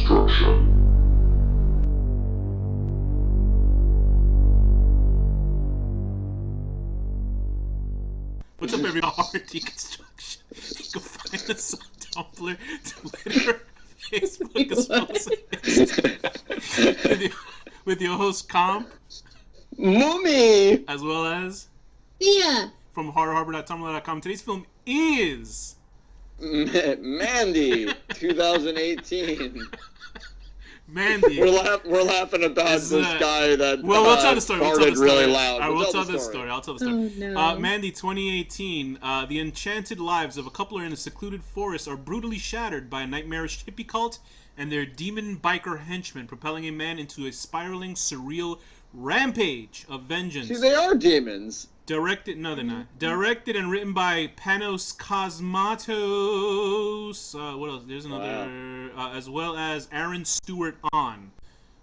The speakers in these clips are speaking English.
DECONSTRUCTION. What's up, everybody? Deconstruction. You can find us on Tumblr, Twitter, Facebook, as well as with your host Komp, Mummy, as well as Thea, from horrorharbor.tumblr.com. Today's film is Mandy, 2018. Mandy. We're laughing about this guy that we'll tell the story. farted really loud. We'll tell the story. I'll tell the story. Oh, no. Mandy, 2018. The enchanted lives of a couple in a secluded forest are brutally shattered by a nightmarish hippie cult and their demon biker henchmen, propelling a man into a spiraling, surreal rampage of vengeance. See, they are demons. Directed, no, they're not. Directed and written by Panos Cosmatos. What else? There's another, as well as Aaron Stewart on.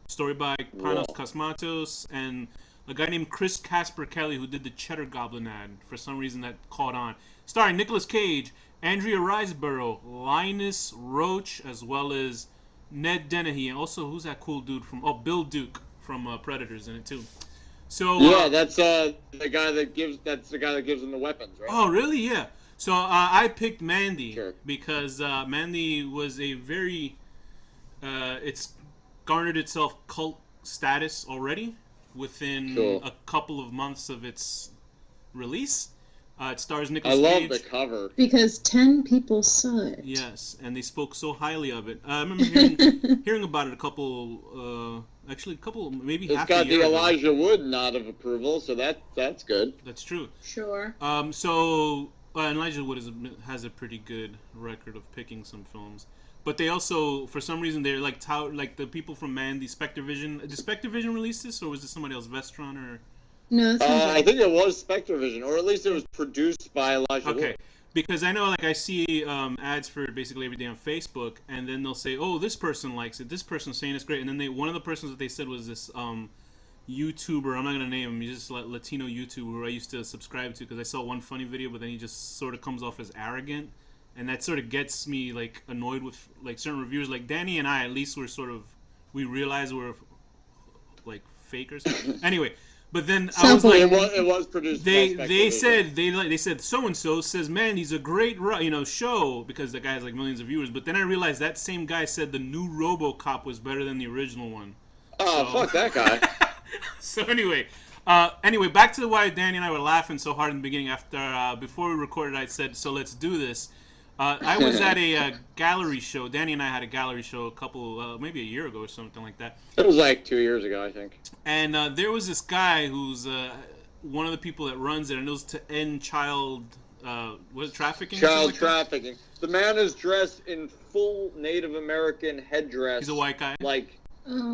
Story by Panos Cosmatos and a guy named Chris Casper Kelly, who did the Cheddar Goblin ad. For some reason, that caught on. Starring Nicolas Cage, Andrea Riseborough, Linus Roach, as well as Ned Dennehy, and also who's that cool dude from? Oh, Bill Duke from Predators in it too. So yeah, that's the guy that gives. That's the guy that gives them the weapons, right? Oh, really? Yeah. So I picked Mandy Sure. because Mandy was a very, it's garnered itself cult status already within a couple of months of its release. It stars Nicolas Cage. I love the cover. because 10 people saw it. Yes, and they spoke so highly of it. I remember hearing about it a couple, maybe It's half got a year the ago. Elijah Wood nod of approval, so that's good. That's true. Sure. So Elijah Wood has a pretty good record of picking some films, but they also, for some reason, they're like the people from Mandy, Spectre Vision. Did Spectre Vision release this, or was it somebody else, Vestron or? No, it's not. I think it was Spectre Vision, or at least it was produced by Elijah Okay, Wood. because I know, like, I see ads for basically every day on Facebook, and then they'll say, "Oh, this person likes it. This person's saying it's great," and then one of the persons that they said was this YouTuber. I'm not gonna name him. He's just like Latino YouTuber who I used to subscribe to because I saw one funny video, but then he just sort of comes off as arrogant, and that sort of gets me like annoyed with like certain reviewers. Like Danny and I, at least we realize we're like fakers. Anyway. But then I was like, it was produced. They by said so and so says, man, he's a great show because the guy has like millions of viewers. But then I realized that same guy said the new RoboCop was better than the original one. Oh, fuck that guy. So anyway, back to why Danny and I were laughing so hard in the beginning. Before we recorded, I said, so let's do this. I was at a gallery show. Danny and I had a gallery show maybe a year ago or something like that. It was like 2 years ago, I think. And there was this guy who's one of the people that runs it, and it was to end child trafficking? Child trafficking. The man is dressed in full Native American headdress. He's a white guy. Like,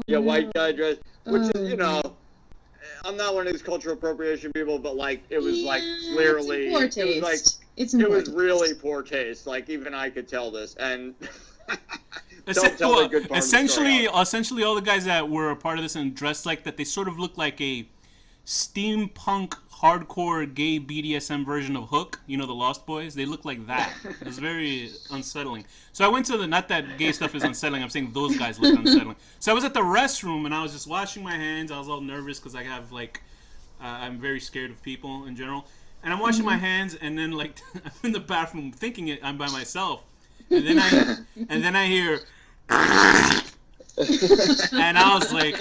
white guy dress. Which is, I'm not one of these cultural appropriation people, but like, it was like clearly. It's poor taste. It was like. It was really poor taste. Like, even I could tell this. And essentially, all the guys that were a part of this and dressed like that, they sort of look like a steampunk, hardcore, gay BDSM version of Hook. You know, the Lost Boys? They look like that. It was very unsettling. So I went to not that gay stuff is unsettling. I'm saying those guys look unsettling. So I was at the restroom, and I was just washing my hands. I was all nervous because I have, like, I'm very scared of people in general. And I'm washing my hands, and then like I'm in the bathroom thinking I'm by myself, and then I hear, and I was like,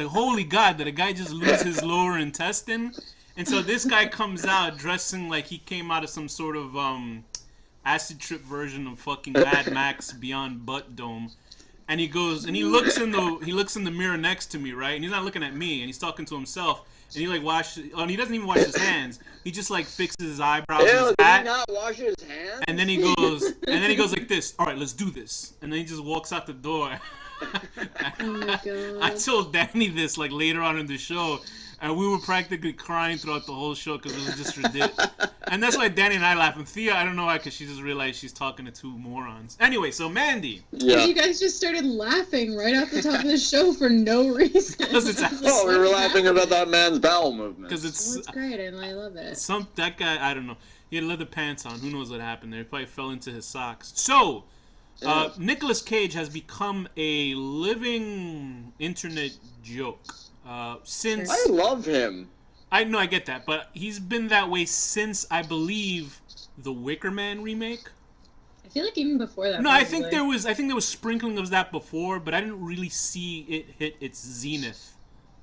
holy God, did a guy just lose his lower intestine? And so this guy comes out dressing like he came out of some sort of acid trip version of fucking Mad Max Beyond Butt Dome. And he goes and he looks in the mirror next to me, right? And he's not looking at me, and he's talking to himself. And he like and he doesn't even wash his hands. He just like fixes his eyebrows and his hat. Did he not wash his hands? And then he goes like this. All right, let's do this. And then he just walks out the door. Oh my God. I told Danny this like later on in the show, and we were practically crying throughout the whole show because it was just ridiculous. And that's why Danny and I laugh. And Thea, I don't know why, because she just realized she's talking to two morons. Anyway, so Mandy. Yeah. You guys just started laughing right off the top of the show for no reason. Because it's Oh, we were laughing about that man's bowel movement. Because it's great, and I love it. That guy, I don't know. He had leather pants on. Who knows what happened there? He probably fell into his socks. So, Nicolas Cage has become a living internet joke since. I love him. I know, I get that, but he's been that way since, I believe, the Wicker Man remake. I feel like even before that. No, probably. I think there was sprinkling of that before, but I didn't really see it hit its zenith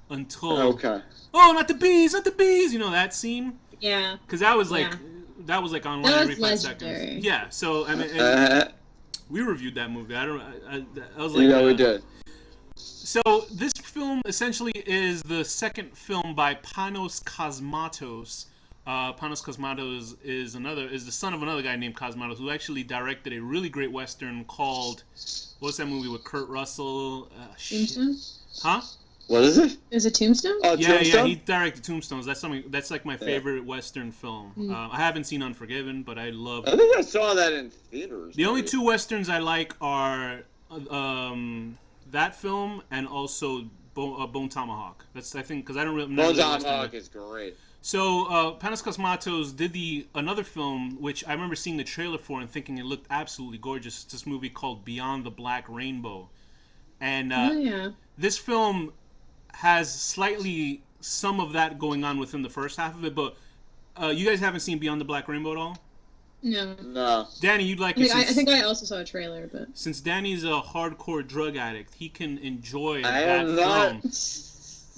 until. Okay. Oh, not the bees, not the bees! You know that scene? Yeah. Because that was like Yeah. that was like online That every was 5 legendary. seconds. Yeah. So I mean, we reviewed that movie. I was like, Yeah, we did. So this film essentially is the second film by Panos Cosmatos. Panos Cosmatos is the son of another guy named Cosmatos, who actually directed a really great western called, what's that movie with Kurt Russell? Tombstone? Huh? What is it? Is it Tombstone? Oh, Yeah, Tombstone? he directed Tombstones. That's like my favorite western film. I haven't seen Unforgiven, but I love. I think I saw that in theaters. The only 2 westerns I like are that film and also Bone Tomahawk. That's, I think, because I don't really. Bone Tomahawk is great. So Panos Cosmatos did another film, which I remember seeing the trailer for and thinking it looked absolutely gorgeous. It's this movie called Beyond the Black Rainbow, and this film has slightly some of that going on within the first half of it. But you guys haven't seen Beyond the Black Rainbow at all? No. No. Danny, you'd like it. I think I also saw a trailer, but Since Danny's a hardcore drug addict, he can enjoy I that am not. film.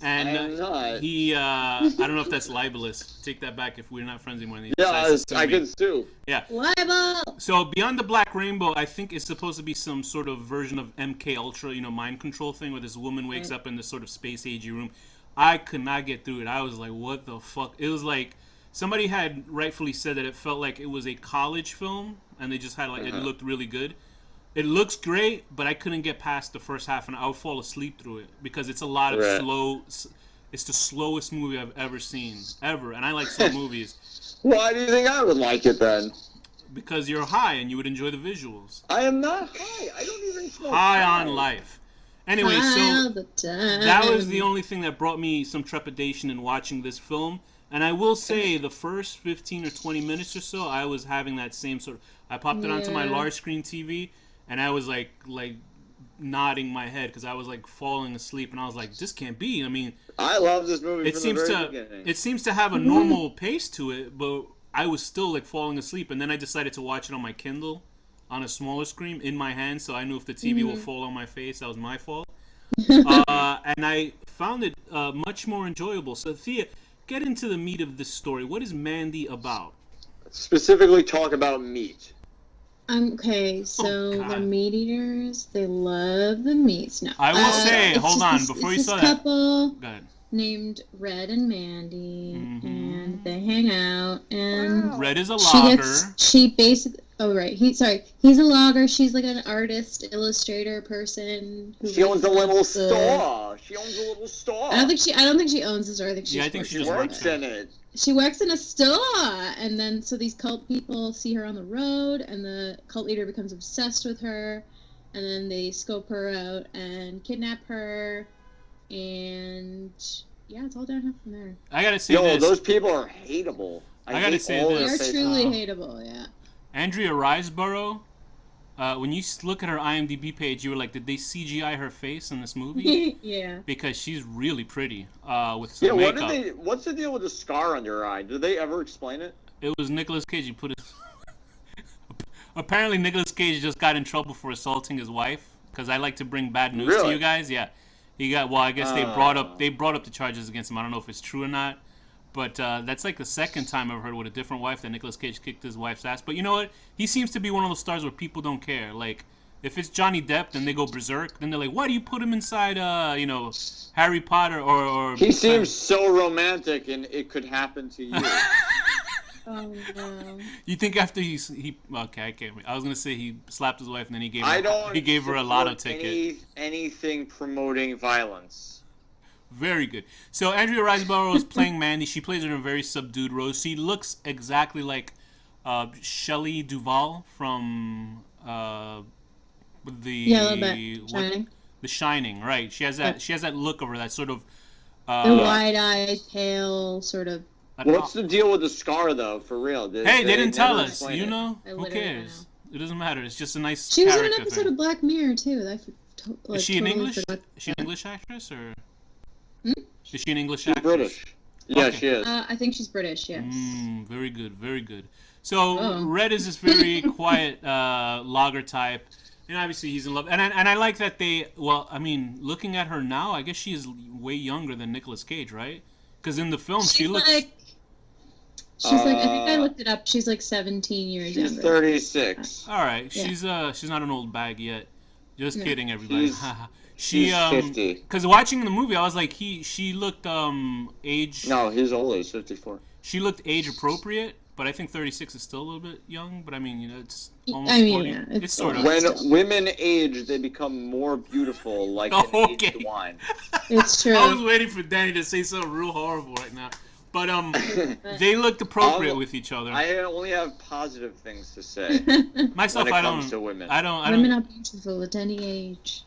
And I am not. he, I don't know if that's libelous. Take that back if we're not friends anymore. And he Yeah, decides to sue I me. can sue. Yeah. libel. So Beyond the Black Rainbow, I think is supposed to be some sort of version of MK Ultra, mind control thing, where this woman wakes up in this sort of space agey room. I could not get through it. I was like, what the fuck? It was like somebody had rightfully said that it felt like it was a college film, and they just had like it looked really good. It looks great, but I couldn't get past the first half, and I would fall asleep through it because it's a lot of slow. It's the slowest movie I've ever seen, ever, and I like slow movies. Why do you think I would like it then? Because you're high and you would enjoy the visuals. I am not high. I don't even smoke. High on life. Anyway, High all so the time. that was the only thing that brought me some trepidation in watching this film. And I will say, the first 15 or 20 minutes or so, I was having that same sort of. I popped it onto my large screen TV, and I was like nodding my head because I was like falling asleep, and I was like, "This can't be." I mean, I love this movie. it from seems the very to beginning. it seems to have a normal pace to it, but I was still like falling asleep, and then I decided to watch it on my Kindle, on a smaller screen in my hand, so I knew if the TV will fall on my face, that was my fault. And I found it much more enjoyable. So Thea, get into the meat of this story. What is Mandy about? Specifically, talk about meat. Okay, so God. they're meat eaters. They love the meats. No, I will say, it's hold just on, this- before it's you saw this that. couple Go ahead. named Red and Mandy, and they hang out, and Red is a she logger. she basically. Oh right, he's a logger. She's like an artist, illustrator person. She owns a little the- store. She owns a little store. I don't think she owns the store. I think she. Yeah, I think She just works in it. She works in a store, and then so these cult people see her on the road, and the cult leader becomes obsessed with her, and then they scope her out and kidnap her, and yeah, it's all downhill from there. I gotta say Yo, this. those people are hateable. I gotta hate say all this. their They're faces. truly hateable, yeah. Andrea Riseborough, when you look at her IMDb page, you were like, did they CGI her face in this movie? Yeah. Because she's really pretty with some Yeah, makeup. what's the deal with the scar under her eye? Did they ever explain it? It was Nicolas Cage. He put his. Apparently, Nicolas Cage just got in trouble for assaulting his wife. Because I like to bring bad news to Really? you guys. Yeah, he got. Well, I guess they brought up the charges against him. I don't know if it's true or not. But that's like the second time I've heard with a different wife that Nicolas Cage kicked his wife's ass. But you know what? He seems to be one of those stars where people don't care. Like, if it's Johnny Depp, then they go berserk. Then they're like, why do you put him inside, Harry Potter or He seems so romantic, and it could happen to you. Oh no. You think after he okay, I can't. I was gonna say he slapped his wife and then he gave her a lotto support ticket. Anything promoting violence. Very good. So Andrea Riseborough is playing Mandy. She plays her in a very subdued role. She looks exactly like Shelley Duvall from Yeah, a little bit. Shining. The Shining. Right. She has that. She has that look of her. That sort of. The wide-eyed, pale, sort of. What's the deal with the scar, though? For real? Hey, they didn't tell never us. explain You it? know? I Who literally cares? It doesn't matter. It's just a nice. She was in an character episode thing. of Black Mirror too. Is she an totally English? forgot Is she an that. English actress or? Hmm? Is she an English She's actress? British. Yeah, Okay. she is. I think she's British. Yes. Very good, very good. So Oh. Red is this very quiet logger type, and obviously he's in love. And I like that they. Well, I mean, looking at her now, I guess she is way younger than Nicolas Cage, right? Because in the film, she looks. She's like, I think I looked it up. She's like 17 years She's younger. 36. All right, Yeah. she's not an old bag yet. Just No. kidding, everybody. She's 50. Because watching the movie, I was like, she looked age. No, his old age 54. She looked age appropriate, but I think 36 is still a little bit young. But I mean, it's almost I mean, 40. yeah, it's sort of. When women age, they become more beautiful, like an Okay. aged wine. It's true. I was waiting for Danny to say something real horrible right now. But they looked appropriate with each other. I only have positive things to say Myself, when it I comes don't. to women. I don't. Women are beautiful at any age.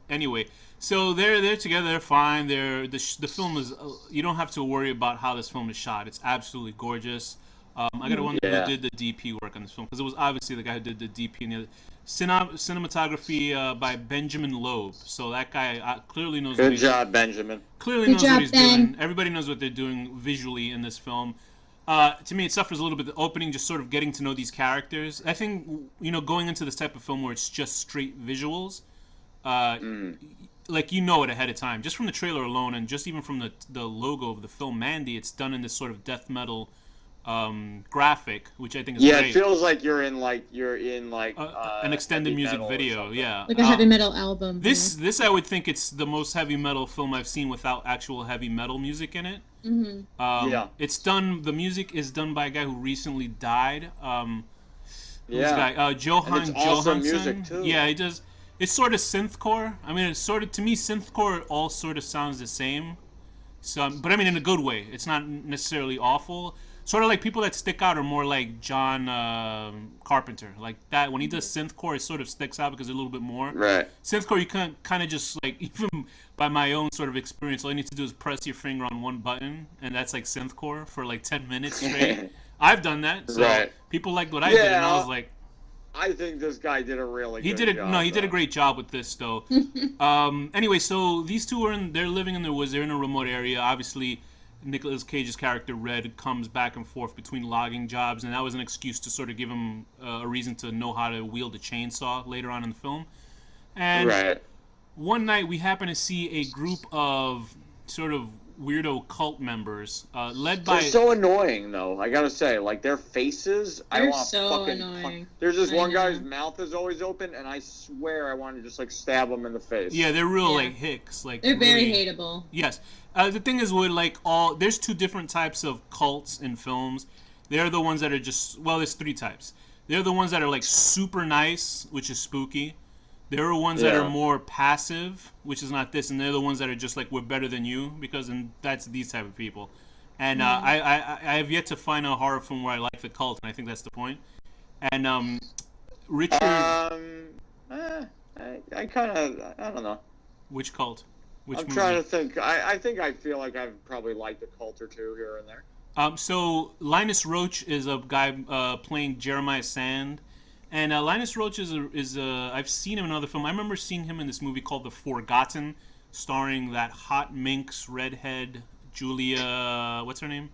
Anyway, so they're together. They're fine. The film is. You don't have to worry about how this film is shot. It's absolutely gorgeous. I gotta wonder who did the DP work on this film, because it was obviously the guy who did the DP and the other. Cinematography by Benjamin Loeb. So that guy clearly knows. Good job, Benjamin. Clearly Good knows job, what he's Ben. doing. Everybody knows what they're doing visually in this film. To me, it suffers a little bit. The opening, just sort of getting to know these characters. I think going into this type of film where it's just straight visuals, like it ahead of time, just from the trailer alone, and just even from the logo of the film Mandy, it's done in this sort of death metal graphic, which I think is great. It feels like you're in an extended music video. Yeah, Like a heavy metal album. This I would think it's the most heavy metal film I've seen without actual heavy metal music in it. Mm-hmm. It's done. The music is done by a guy who recently died. Johan And it's awesome Johansson. music, too. Yeah, he does. It's sort of synthcore. I mean, it's sort of, to me, synthcore all sort of sounds the same. So, but I mean, in a good way. It's not necessarily awful. Sort of like people that stick out are more like John Carpenter. Like that, when he does synthcore, it sort of sticks out because a little bit more. Right. Synthcore, you can kind of just like, even by my own sort of experience, all you need to do is press your finger on one button, and that's like synthcore for like 10 minutes straight. I've done that, so people liked what I did, and I was like, I think this guy did a really good job. No, he did a great job with this, though. Anyway, so these two they're living in the woods. They're in a remote area. Obviously, Nicolas Cage's character Red comes back and forth between logging jobs, and that was an excuse to sort of give him a reason to know how to wield a chainsaw later on in the film. And one night we happen to see a group of sort of weirdo cult members led by... They're so annoying, though. I gotta say, like, their faces, They're I want to so fucking... annoying. There's this one guy know. whose mouth is always open, and I swear I want to just, like, stab him in the face. Yeah, they're real, like, hicks. Like, They're very really... hateable. Yes. The thing is, with, like, there's two different types of cults in films. They're the ones that are just... Well, there's three types. They're the ones that are, like, super nice, which is spooky. There are ones that are more passive, which is not this, and they're the ones that are just like, we're better than you, and that's these type of people. And I have yet to find a horror film where I like the cult, and I think that's the point. And Richard, I kind of, I don't know. which cult? Which movie? Trying to think. I feel like I've probably liked a cult or two here and there. So Linus Roach is a guy playing Jeremiah Sand. And Linus Roach is I've seen him in another film. I remember seeing him in this movie called The Forgotten, starring that hot minx redhead Julia. What's her name?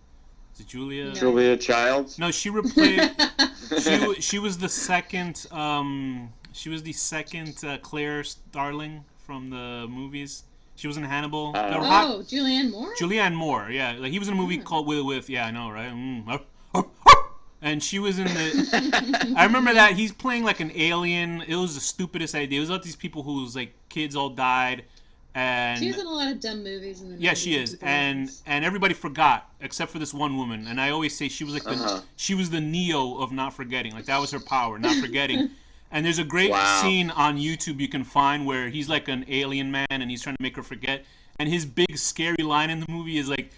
Is it Julia? No. Julia Childs? No, she replayed. she was the second. Claire Starling from the movies. She was in Hannibal. Julianne Moore. Julianne Moore, yeah. Like he was in a movie called with yeah, I know, right? And she was in the... I remember that. He's playing like an alien. It was the stupidest idea. It was about these people whose like kids all died. And she's in a lot of dumb movies. In the yeah, she is. And everybody forgot except for this one woman. And I always say she was like she was the Neo of not forgetting. Like that was her power, not forgetting. And there's a great scene on YouTube you can find where he's like an alien man and he's trying to make her forget. And his big scary line in the movie is like...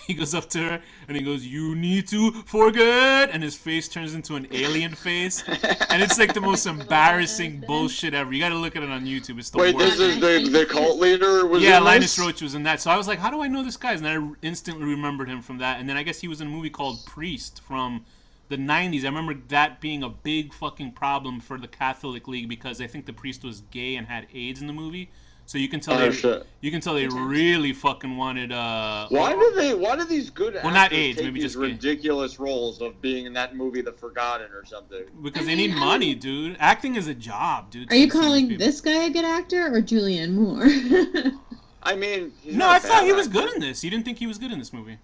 He goes up to her and he goes, "You need to forget," and his face turns into an alien face, and it's like the most embarrassing bullshit ever. You got to look at it on YouTube. It's the worst. This is the cult leader. Linus Roach was in that. So I was like, "How do I know this guy?" And I instantly remembered him from that. And then I guess he was in a movie called Priest from the 90s, I remember that being a big fucking problem for the Catholic League because I think the priest was gay and had AIDS in the movie. So you can tell they really fucking wanted Why do these good actors not AIDS, take maybe these just gay. ridiculous roles of being in that movie The Forgotten or something? Because they need money, dude. Acting is a job, dude. Are you calling this guy a good actor or Julianne Moore? I mean, no, I thought he was good in this. You didn't think he was good in this movie?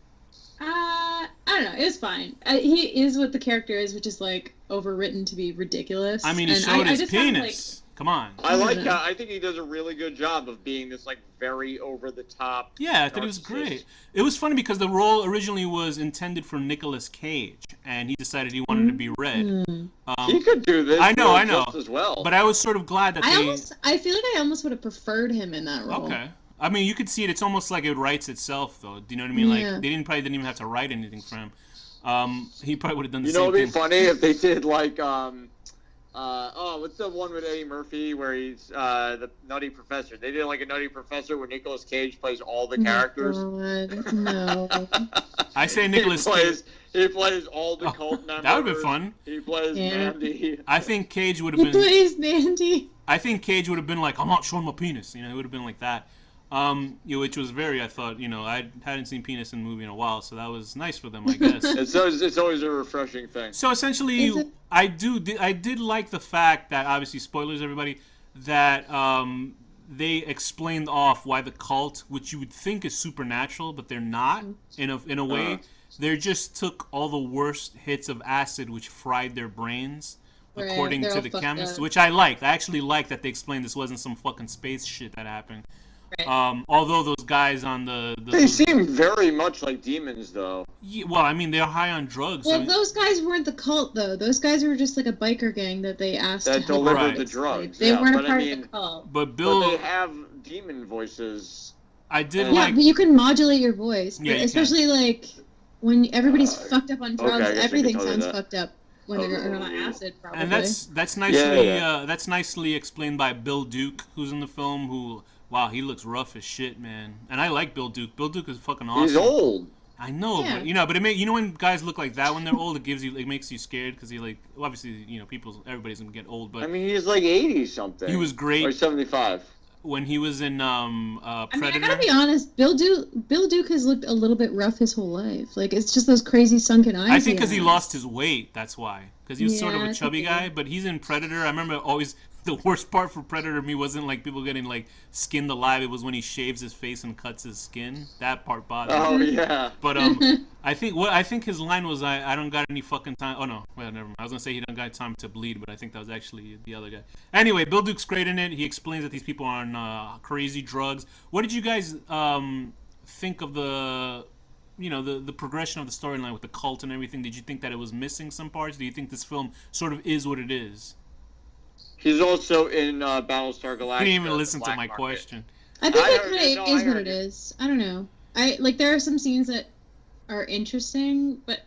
I don't know. It was fine. He is what the character is, which is like overwritten to be ridiculous. I mean, he showed his penis. Come on. I think he does a really good job of being this like very over the top. Yeah, I thought he was great. It was funny because the role originally was intended for Nicolas Cage, and he decided he wanted to be Red. He could do this. I know. Just as well. But I was sort of glad that I feel like I almost would have preferred him in that role. Okay. I mean, you could see it. It's almost like it writes itself, though. Do you know what I mean? Yeah. Like they probably didn't even have to write anything for him. He probably would have done the same thing. You know, it'd be funny if they did like what's the one with Eddie Murphy where he's the Nutty Professor? They did like a Nutty Professor where Nicolas Cage plays all the characters. God, no. I say Nicolas Cage. He plays all the cult members. That would be fun. He plays Mandy. I think Cage would have been. He plays Mandy. I think Cage would have been like, I'm not showing my penis. You know, it would have been like that. Which was very, I thought, I hadn't seen penis in a movie in a while, so that was nice for them, I guess. It's always a refreshing thing. So essentially, I did like the fact that, obviously, spoilers, everybody, that they explained off why the cult, which you would think is supernatural, but they're not, in a way. They just took all the worst hits of acid, which fried their brains. Right, according to the chemist, which I liked. I actually liked that they explained this wasn't some fucking space shit that happened. Right. Although those guys on they seem very much like demons, though. Yeah, well, I mean, they're high on drugs. Well, those guys weren't the cult, though. Those guys were just like a biker gang that they asked to delivered the drugs. They weren't a part of the cult. But they have demon voices. I did but you can modulate your voice. Yeah, especially like when everybody's fucked up on drugs, everything sounds fucked up. When they're on acid, probably. And that's nicely explained by Bill Duke, who's in the film. Who, wow, he looks rough as shit, man. And I like Bill Duke. Bill Duke is fucking awesome. He's old. I know, but when guys look like that when they're old, it makes you scared because obviously everybody's gonna get old. But I mean, he's like 80 something. He was great. Or 75. When he was in Predator. I mean, I gotta be honest, Bill Duke has looked a little bit rough his whole life. Like, it's just those crazy sunken eyes. I think because he lost his weight, that's why. Because he was sort of a chubby guy, but he's in Predator. I remember always the worst part for Predator to me wasn't like people getting like skinned alive. It was when he shaves his face and cuts his skin. That part bothered me. Oh yeah. But I think his line was I don't got any fucking time. Oh no, well never mind. I was gonna say he don't got time to bleed, but I think that was actually the other guy. Anyway, Bill Duke's great in it. He explains that these people are on crazy drugs. What did you guys think of the progression of the storyline with the cult and everything? Did you think that it was missing some parts? Do you think this film sort of is what it is? He's also in Battlestar Galactica. He didn't even listen to my question. I think it kind of is what it is. I don't know. There are some scenes that are interesting, but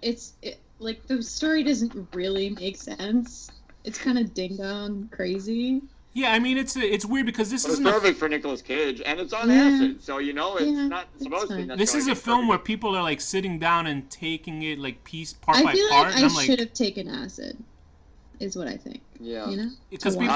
like the story doesn't really make sense. It's kind of ding dong crazy. Yeah, I mean it's weird because this is perfect for Nicolas Cage, and it's on acid, so it's not supposed to be. This is a film where people are like sitting down and taking it like part by feel part. Like I should have taken acid, is what I think. Yeah, because people.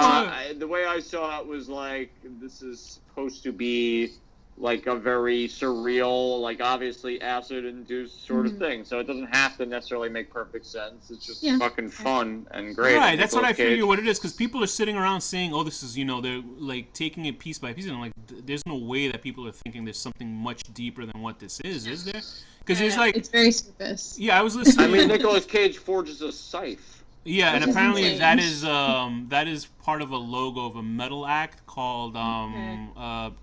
The way I saw it was like this is supposed to be like a very surreal, like obviously acid-induced sort of thing. So it doesn't have to necessarily make perfect sense. It's just fucking fun and great. Right, that's what I figure what it is, because people are sitting around saying, oh, this is, they're like taking it piece by piece. And I'm like, there's no way that people are thinking there's something much deeper than what this is there? Because there's like... It's very surface. Yeah, I was listening... I mean, Nicolas Cage forges a scythe. Yeah, and apparently that is part of a logo of a metal act called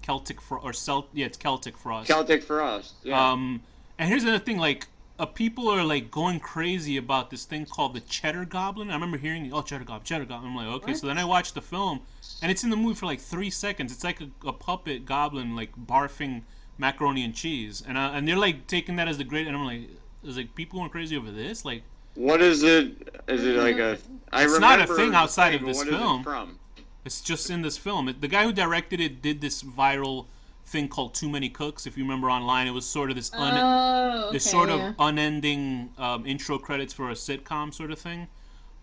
Celtic it's Celtic Frost. Celtic Frost. Yeah. And here's another thing, like people are like going crazy about this thing called the Cheddar Goblin. I remember hearing, Cheddar Goblin. I'm like, okay. What? So then I watched the film, and it's in the movie for like 3 seconds. It's like a puppet goblin like barfing macaroni and cheese, and they're like taking that as the great. And I'm like, is like people going crazy over this, like. What is it? Is it like a? It's not a thing outside of this film. It's just in this film. The guy who directed it did this viral thing called Too Many Cooks. If you remember online, it was sort of this Okay, sort of yeah. unending intro credits for a sitcom sort of thing.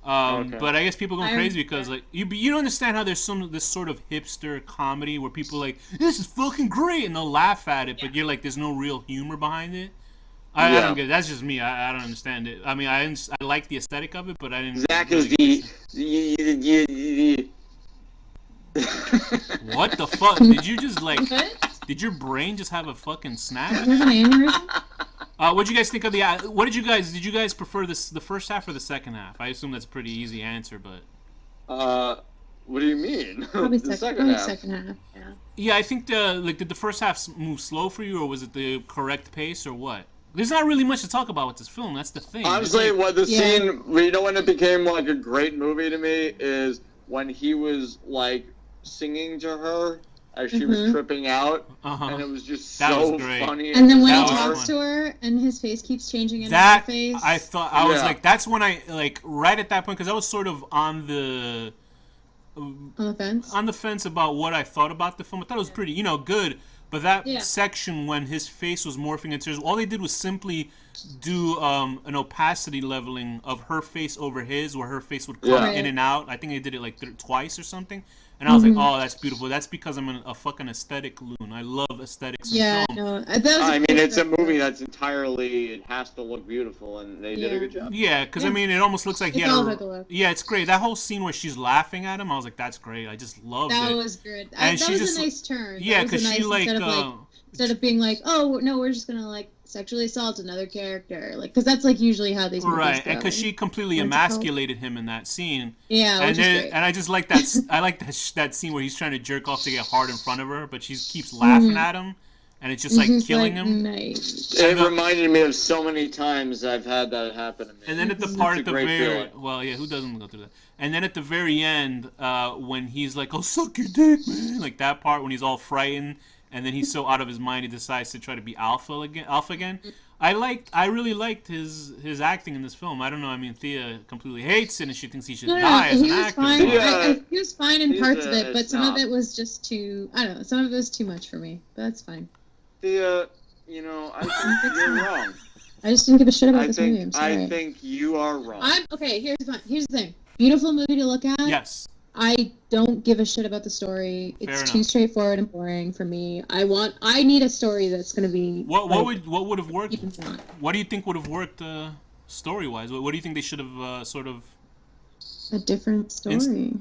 Okay. But I guess people are going I crazy because remember. like you don't understand how there's this sort of hipster comedy where people are like, this is fucking great, and they'll laugh at it, but you're like, there's no real humor behind it. I don't get it. That's just me. I don't understand it. I mean, I like the aesthetic of it, but I didn't. Zach really is the What the fuck? Did you just like? What? Did your brain just have a fucking snap? You have an aneurysm? What'd you guys think of the? What did you guys prefer the first half or the second half? I assume that's a pretty easy answer, but. What do you mean? Probably The second half. Yeah. Yeah, I think did the first half move slow for you, or was it the correct pace, or what? There's not really much to talk about with this film. That's the thing. Honestly, There's, like, what the Yeah. scene, you know, when it became like a great movie to me is when he was like singing to her as she was tripping out, and it was just That so was great. funny. And then when he That was talks fun. to her and his face keeps changing in her that face. I thought I was Yeah. like, that's when I like right at that point because I was sort of on the on the fence. about what I thought about the film. I thought it was pretty, good. But that Yeah. section when his face was morphing into his, all they did was simply do an opacity leveling of her face over his, where her face would come Yeah. in and out. I think they did it like twice or something. And I was like, oh, that's beautiful. That's because I'm a fucking aesthetic loon. I love aesthetics in Yeah, film. no, that was I mean, pretty it's a good. movie that's entirely, it has to look beautiful, and they did a Yeah. good job. Yeah, because I Yeah. mean, it almost looks like he It's had all a. about the look. Yeah, it's great. That whole scene where she's laughing at him, I was like, that's great. I just loved That it. was good. And That she was just- a nice turn. Yeah, That was a because she nice- like. instead of being like, oh no, we're just gonna like sexually assault another character, like because that's like usually how these movies Right, go. and because she completely What's it called? emasculated him in that scene. Yeah, and which is then, great. and I just like that. I like that scene where he's trying to jerk off to get hard in front of her, but she keeps laughing at him, and it's just like She's killing like, him. Nice. It reminded me of so many times I've had that happen to me. And then at the It's part a at the great very feeling. well, yeah, who doesn't go through that? And then at the very end, when he's like, "Oh, suck your dick, man," like that part when he's all frightened, and then he's so out of his mind he decides to try to be alpha again. I really liked his acting in this film. I don't know. I mean, Thea completely hates it, and she thinks he should No, die as he an was actor. fine. Yeah. He was fine in He's parts of a it, but some of snob. it was just too. I don't know. Some of it was too much for me. But that's fine. I think you're wrong. I just didn't give a shit about this movie. I'm sorry. I think you are wrong. I'm okay. Here's the thing. Beautiful movie to look at. Yes. I don't give a shit about the story. Fair It's enough. too straightforward and boring for me. I need a story that's gonna be. What like, would have worked? even fun. What do you think would have worked story wise? What do you think they should have sort of? A different story.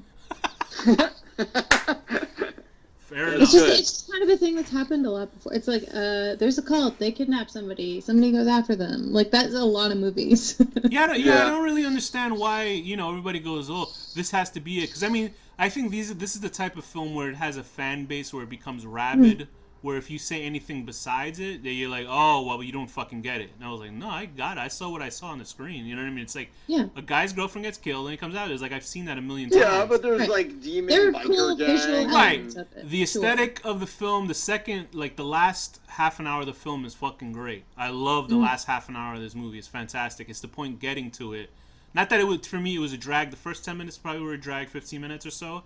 Fair It's enough. just kind of a thing that's happened a lot before. It's like there's a cult, they kidnap somebody goes after them. Like that's a lot of movies. Yeah, I Yeah. don't really understand why everybody goes, oh, this has to be it. Because I mean, I think this is the type of film where it has a fan base where it becomes rabid. Where if you say anything besides it, then you're like, oh, well, you don't fucking get it. And I was like, no, I got it. I saw what I saw on the screen. You know what I mean? It's like Yeah. a guy's girlfriend gets killed and he comes out. It's like I've seen that a million times. Yeah, but there's Right. like demon There are biker cool visual gangs. Right. elements of it. The Sure. aesthetic of the film, the last half an hour of the film is fucking great. I love the last half an hour of this movie. It's fantastic. It's the point getting to it. Not that for me, it was a drag. The first 10 minutes probably were a drag, 15 minutes or so.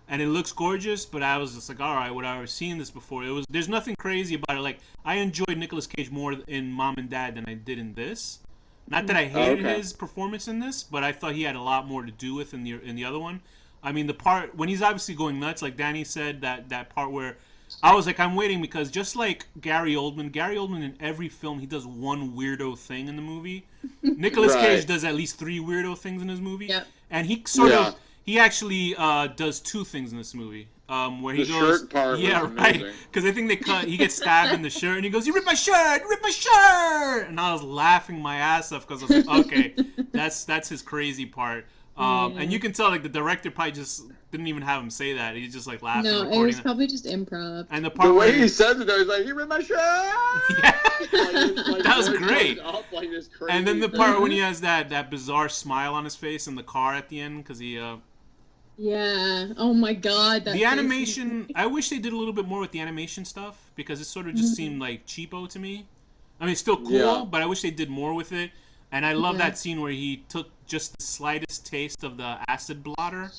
And it looks gorgeous, but I was just like, all right, would I ever seen this before? There's nothing crazy about it. Like, I enjoyed Nicolas Cage more in Mom and Dad than I did in this. Not that I hated Okay. his performance in this, but I thought he had a lot more to do with in the other one. I mean, the part when he's obviously going nuts, like Danny said, that part where I was like, I'm waiting because just like Gary Oldman in every film he does one weirdo thing in the movie. Nicolas Right. Cage does at least 3 weirdo things in his movie, Yep. and he sort Yeah. of he actually does 2 things in this movie. Where he The goes, shirt part yeah, was right, amazing. because I think he gets stabbed in the shirt, and he goes, "You ripped my shirt, you ripped my shirt," and I was laughing my ass off because I was like, okay, that's his crazy part. And you can tell like the director probably just didn't even have him say that. He's just like laughing, No, it recording was it. probably just improv. And the part The way where he says it, though, he's like, "You ripped my shirt." yeah. Like, That was voice great. goes up like this crazy And then the thing. part when he has that bizarre smile on his face in the car at the end because he Yeah. Oh my god. That the face. animation, I wish they did a little bit more with the animation stuff because it sort of just seemed like cheapo to me. I mean, it's still cool, Yeah. but I wish they did more with it. And I love Yeah. that scene where he took just the slightest taste of the acid blotter,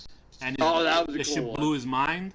and Oh, that was a it cool shit one. blew his mind.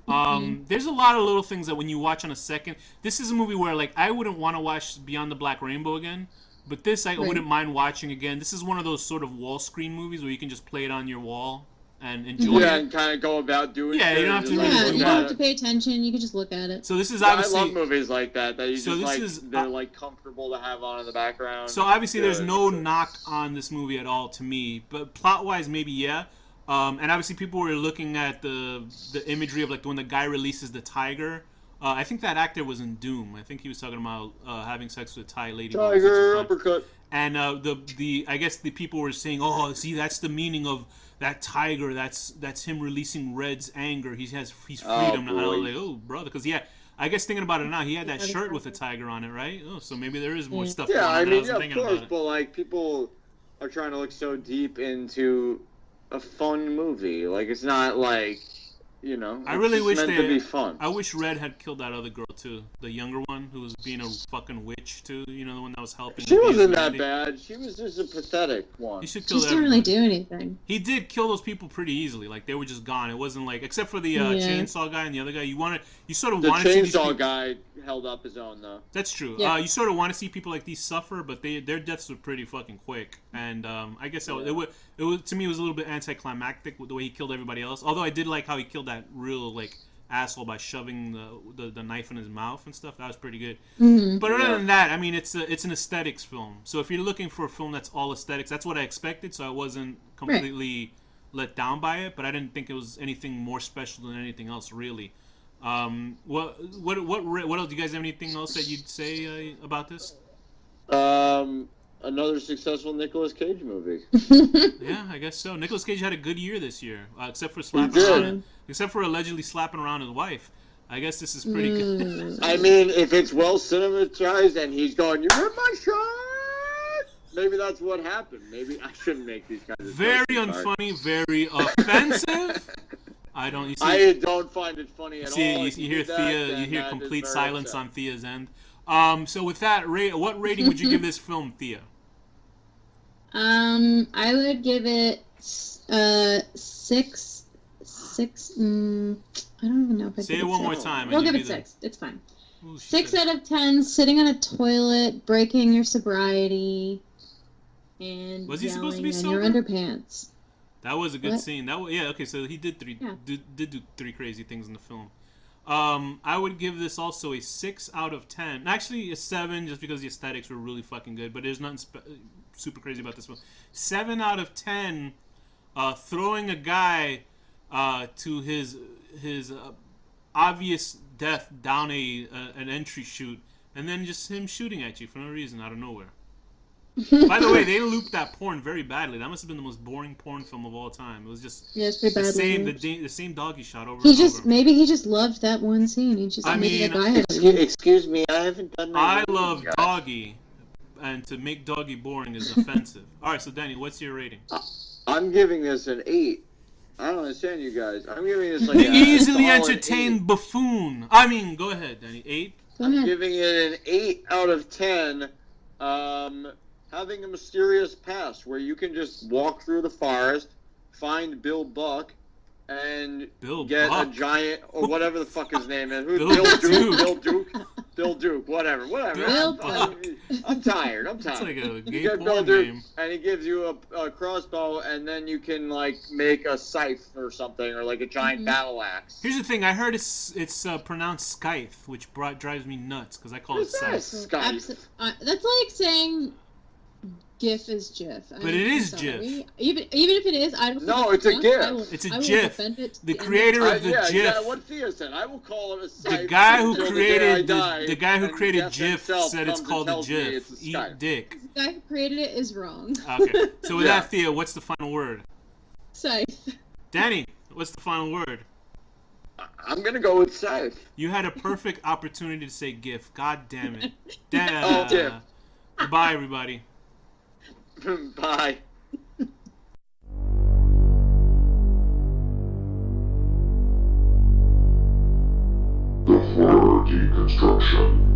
There's a lot of little things that when you watch on a second, this is a movie where like I wouldn't want to watch Beyond the Black Rainbow again, but this I wouldn't mind watching again. This is one of those sort of wall screen movies where you can just play it on your wall and enjoy it. Yeah, and kind of go about doing. Yeah, you don't have to really Yeah, do you much. don't have to pay attention. You can just look at it. So this is Yeah, obviously. I love movies like that. That you So just this like is, they're like comfortable to have on in the background. So obviously, there's Good. no knock on this movie at all to me, but plot-wise, maybe yeah. And obviously, people were looking at the imagery of like when the guy releases the tiger. I think that actor was in Doom. I think he was talking about having sex with a Thai lady. Tiger uppercut. And the I guess the people were saying, oh, see, that's the meaning of that tiger. That's him releasing Red's anger. He's freedom now. And I was like, oh, brother, because yeah. I guess thinking about it now, he had that shirt with a tiger on it, right? Oh, so maybe there is more stuff. Yeah, going on I that mean, wasn't yeah, of thinking course, about it. but like people are trying to look so deep into a fun movie. Like it's not like, you know, I really it's wish meant to be fun. I wish Red had killed that other girl too, the younger one who was being a fucking witch too. You know, the one that was helping. She with wasn't Mandy. that bad. She was just a pathetic one. He should She kill just didn't really everyone. do anything. He did kill those people pretty easily. Like they were just gone. It wasn't like except for the chainsaw guy and the other guy. You sort of The wanted to see these chainsaw people. Guy held up his own though. That's true. Yeah. You sort of want to see people like these suffer, but their deaths were pretty fucking quick. And I guess it was to me it was a little bit anticlimactic with the way he killed everybody else. Although I did like how he killed that real like asshole by shoving the knife in his mouth and stuff. That was pretty good. Mm-hmm. But other than that, I mean, it's an aesthetics film. So if you're looking for a film that's all aesthetics, that's what I expected. So I wasn't completely let down by it. But I didn't think it was anything more special than anything else, really. What else? Do you guys have anything else that you'd say about this? Another successful Nicolas Cage movie. Yeah, I guess so. Nicolas Cage had a good year this year, except for except for allegedly slapping around his wife. I guess this is pretty good. I mean, if it's well cinematized and he's going, "You hurt my shot," maybe that's what happened. Maybe I shouldn't make these kinds of Very jokes, sorry. unfunny, very offensive. I don't. You see, I don't find it funny at all. you If hear do that, Thea. then You hear that is complete very silence upsetting. on Thea's end. So with that, what rating would you give this film, Thea? I would give it 6. I don't even know if I Say give it one six. more time. We'll and give you it do 6. It's fine. Ooh, she 6 said- out of 10. Sitting on a toilet, breaking your sobriety, and Was he supposed to be yelling on your sober? underpants. That was a good What? scene. Yeah. Okay, so he did Yeah. did do 3 crazy things in the film. I would give this also a 6 out of 10. Actually, a 7 just because the aesthetics were really fucking good. But there's nothing super crazy about this film. 7 out of 10. Throwing a guy to his obvious death down an entry chute, and then just him shooting at you for no reason out of nowhere. By the way, they looped that porn very badly. That must have been the most boring porn film of all time. It was just Yeah, it's pretty the badly same looped. the same dog he shot over He and just over. maybe he just loved that one scene. He just I maybe mean, that guy had a Excuse me, I haven't done my I reading, love guys. Doggy, and to make Doggy boring is offensive. All right, so Danny, what's your rating? I'm giving this an 8. I don't understand you guys. I'm giving this like The a easily solid entertained 8. buffoon. I mean, go ahead, Danny. 8. Go I'm ahead. giving it an 8 out of 10. Having a mysterious past where you can just walk through the forest, find Bill Buck, and Bill get Buck? a giant or whatever the fuck his name is. Bill Bill Duke. Duke. Bill Duke. Bill Duke. Whatever. Bill Buck. I'm tired. I'm It's tired. like a You gay get Bill porn Duke, name. and he gives you a crossbow, and then you can like make a scythe or something, or like a giant battle axe. Here's the thing. I heard it's pronounced Scythe, which drives me nuts because I call it What's that? Scythe. Scythe. That's like saying GIF is GIF. But it is GIF. Even if it is, I don't. No, it's a GIF. It's a I will GIF. defend it to The end of creator of the Yeah, GIF. what Thea said. I will call it a scythe. The guy who until the day created I die, the guy who and created death GIF himself said it's comes and called a tells me GIF. it's a Eat scythe. dick. The guy who created it is wrong. Okay. So with Yeah. that, Thea, what's the final word? Scythe. Danny, what's the final word? I'm gonna go with scythe. You had a perfect opportunity to say GIF. God damn it. Oh, GIF. Goodbye, everybody. Bye. The horror deconstruction.